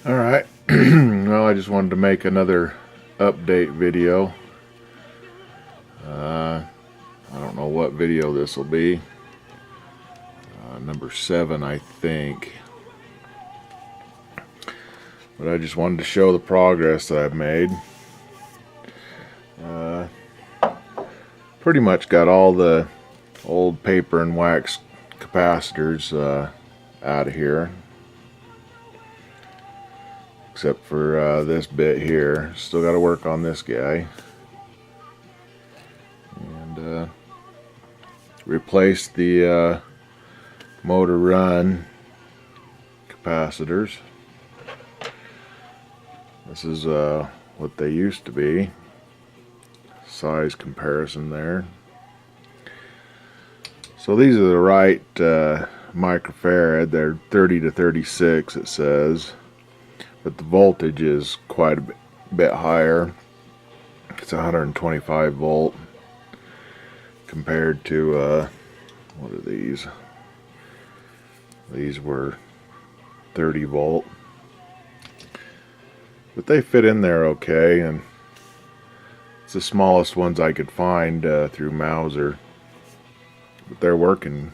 Alright, well, I just wanted to make another update video. I don't know what video this will be. Number 7, I think. But I just wanted to show the progress that I've made. Pretty much got all the old paper and wax capacitors out of here. Except for this bit here. Still got to work on this guy. And replace the motor run capacitors. This is what they used to be. Size comparison there. So these are the right microfarad. They're 30 to 36 it says. But the voltage is quite a bit higher. It's 125 volt compared to what are these? These were 30 volt. But they fit in there okay, and it's the smallest ones I could find through Mauser. But they're working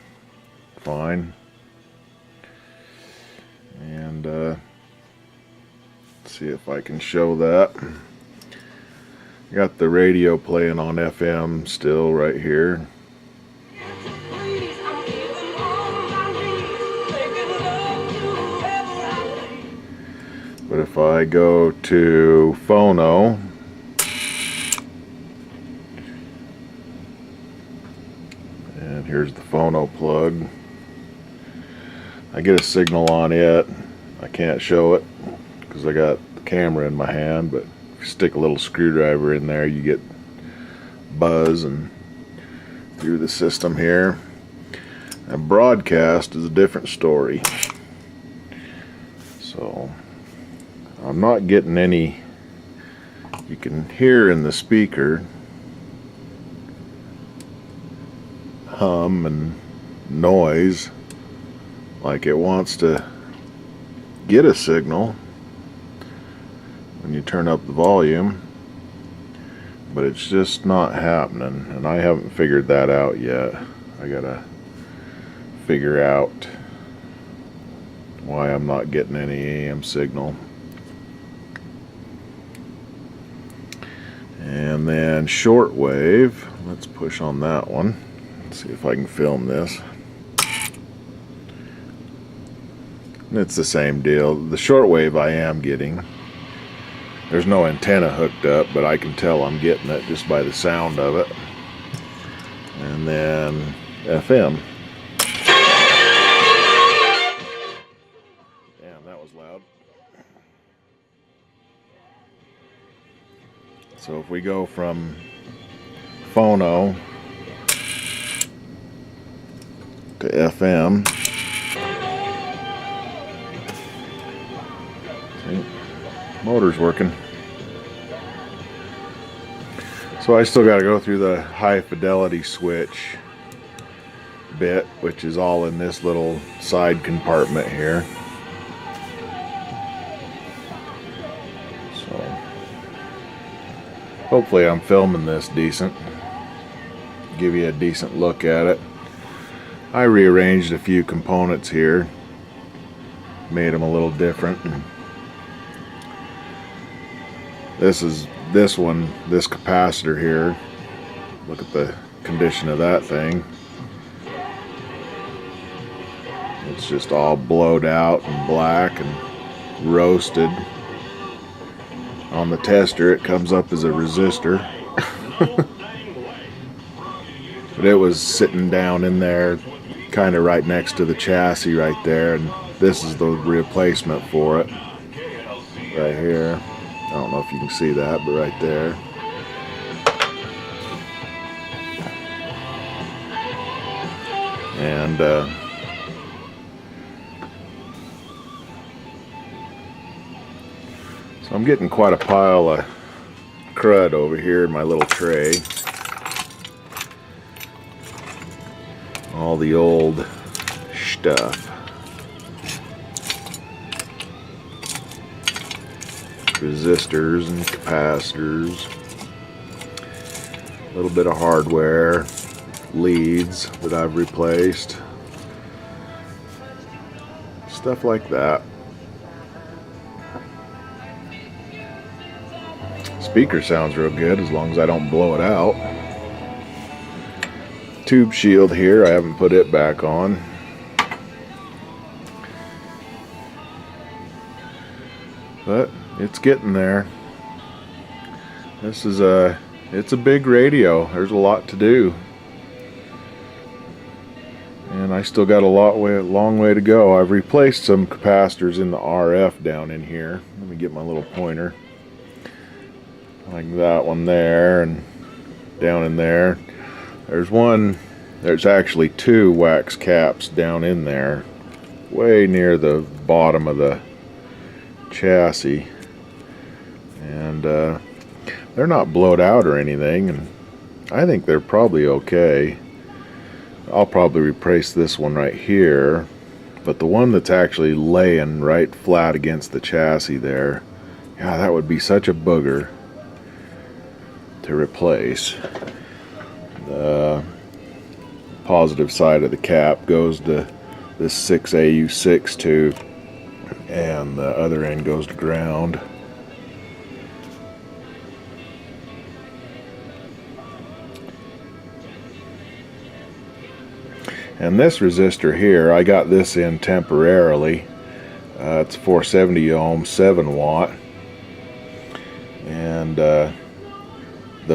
fine. And see if I can show that. Got the radio playing on FM still right here. But if I go to phono, and here's the phono plug, I get a signal on it. I can't show it because I got the camera in my hand, but if you stick a little screwdriver in there, you get buzz and through the system here. And broadcast is a different story. So I'm not getting any, you can hear in the speaker hum and noise like it wants to get a signal when you turn up the volume, but it's just not happening, and I haven't figured that out yet. I gotta figure out why I'm not getting any AM signal. And then shortwave, let's push on that one. Let's see if I can film this. It's the same deal. The shortwave I am getting. There's no antenna hooked up, but I can tell I'm getting it just by the sound of it. And then FM. Damn, that was loud. So if we go from phono to FM, see, motor's working. So I still got to go through the high fidelity switch bit, which is all in this little side compartment here. So hopefully I'm filming this decent, give you a decent look at it. I rearranged a few components here, made them a little different. This is this one, this capacitor here. Look at the condition of that thing. It's just all blowed out and black and roasted. On the tester it comes up as a resistor. But it was sitting down in there kind of right next to the chassis right there, and this is the replacement for it right here. I don't know if you can see that, but right there. And so I'm getting quite a pile of crud over here in my little tray. All the old stuff. resistors and capacitors, a little bit of hardware, leads that I've replaced, stuff like that. Speaker sounds real good as long as I don't blow it out. Tube shield here, I haven't put it back on. But it's getting there. This is it's a big radio. There's a lot to do. And I still got a long way to go. I've replaced some capacitors in the RF down in here. Let me get my little pointer. Like that one there, and down in there. There's actually two wax caps down in there, way near the bottom of the chassis. And they're not blowed out or anything, and I think they're probably okay. I'll probably replace this one right here, but the one that's actually laying right flat against the chassis there, yeah, that would be such a booger to replace. The positive side of the cap goes to this 6AU6 tube, and the other end goes to ground. And this resistor here, I got this in temporarily. It's 470 ohm, 7 watt. And the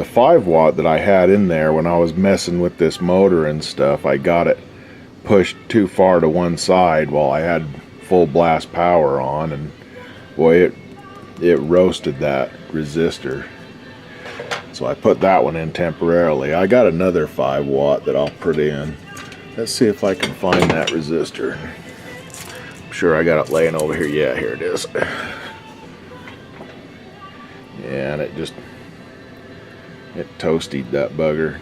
5 watt that I had in there, when I was messing with this motor and stuff, I got it pushed too far to one side while I had full blast power on, and boy, it roasted that resistor. So I put that one in temporarily. I got another 5 watt that I'll put in. Let's see if I can find that resistor. I'm sure I got it laying over here. Yeah, here it is. Yeah, and it toasted that bugger.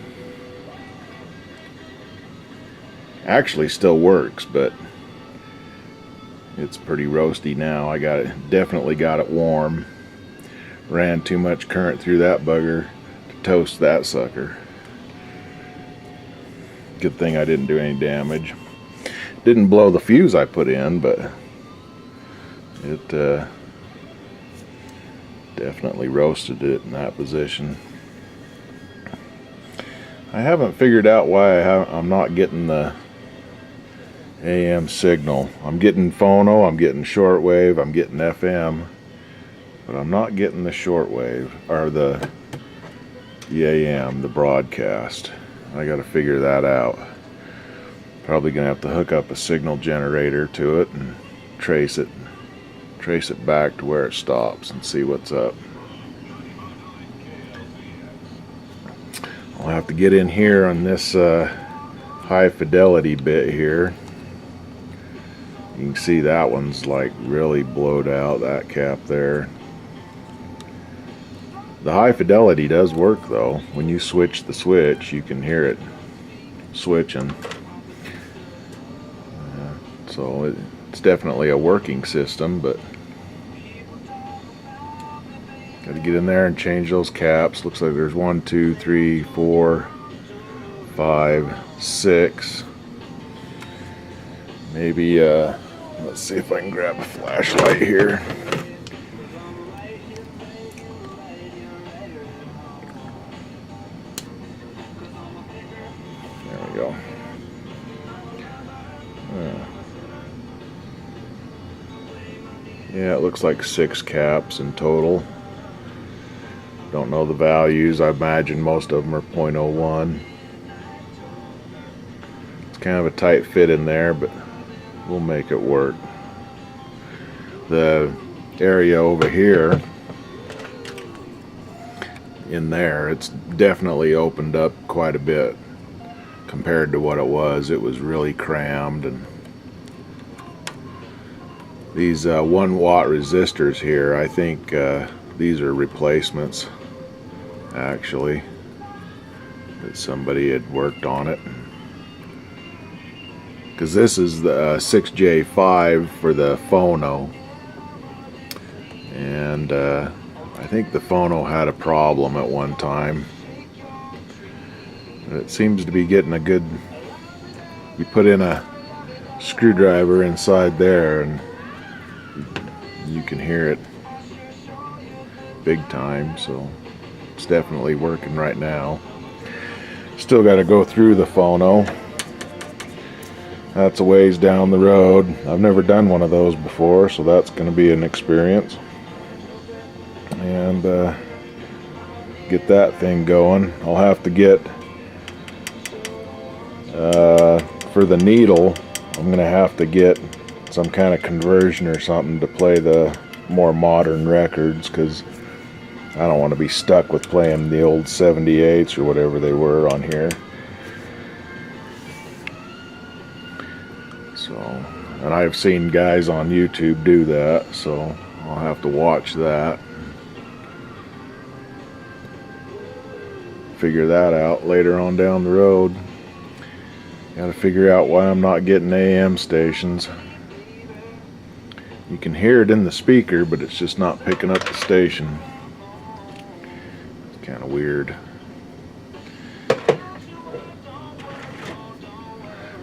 Actually still works, but it's pretty roasty now. Definitely got it warm. Ran too much current through that bugger to toast that sucker. Good thing I didn't do any damage. Didn't blow the fuse I put in, but it definitely roasted it in that position. I haven't figured out why I'm not getting the AM signal. I'm getting phono, I'm getting shortwave, I'm getting FM, but I'm not getting the shortwave, or the AM, the broadcast. I got to figure that out. Probably gonna have to hook up a signal generator to it and trace it back to where it stops and see what's up. I'll have to get in here on this high fidelity bit here. You can see that one's like really blowed out, that cap there. The high fidelity does work though. When you switch the switch, you can hear it switching. So it's definitely a working system, but got to get in there and change those caps. Looks like there's 1, 2, 3, 4, 5, 6. Maybe let's see if I can grab a flashlight here. There we go. Yeah, it looks like 6 caps in total. Don't know the values. I imagine most of them are 0.01. It's kind of a tight fit in there, but we'll make it work. The area over here in there, it's definitely opened up quite a bit compared to what it was. It was really crammed, and these 1 watt resistors here, I think these are replacements actually, that somebody had worked on it, because this is the 6J5 for the phono, and I think the phono had a problem at one time. It seems to be getting a good, you put in a screwdriver inside there and you can hear it big time, so it's definitely working right now. Still got to go through the phono. That's a ways down the road. I've never done one of those before, so that's going to be an experience. And get that thing going. I'll have to get for the needle, I'm going to have to get some kind of conversion or something to play the more modern records, because I don't want to be stuck with playing the old 78s or whatever they were on here. So, and I've seen guys on YouTube do that, so I'll have to watch that. Figure that out later on down the road. Got to figure out why I'm not getting AM stations. You can hear it in the speaker, but it's just not picking up the station. It's kind of weird.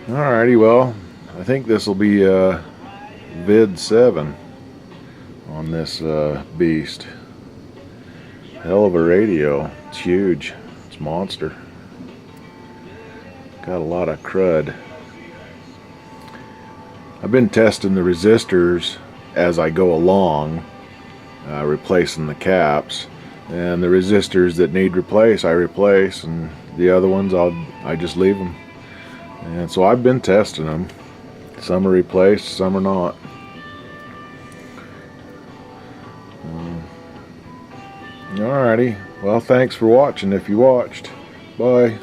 Alrighty, well, I think this will be vid 7 on this beast. Hell of a radio. It's huge. It's a monster. Got a lot of crud. I've been testing the resistors as I go along, replacing the caps, and the resistors that need replaced I replace, and the other ones I just leave them. And so I've been testing them. Some are replaced, some are not. Alrighty, well, thanks for watching if you watched. Bye.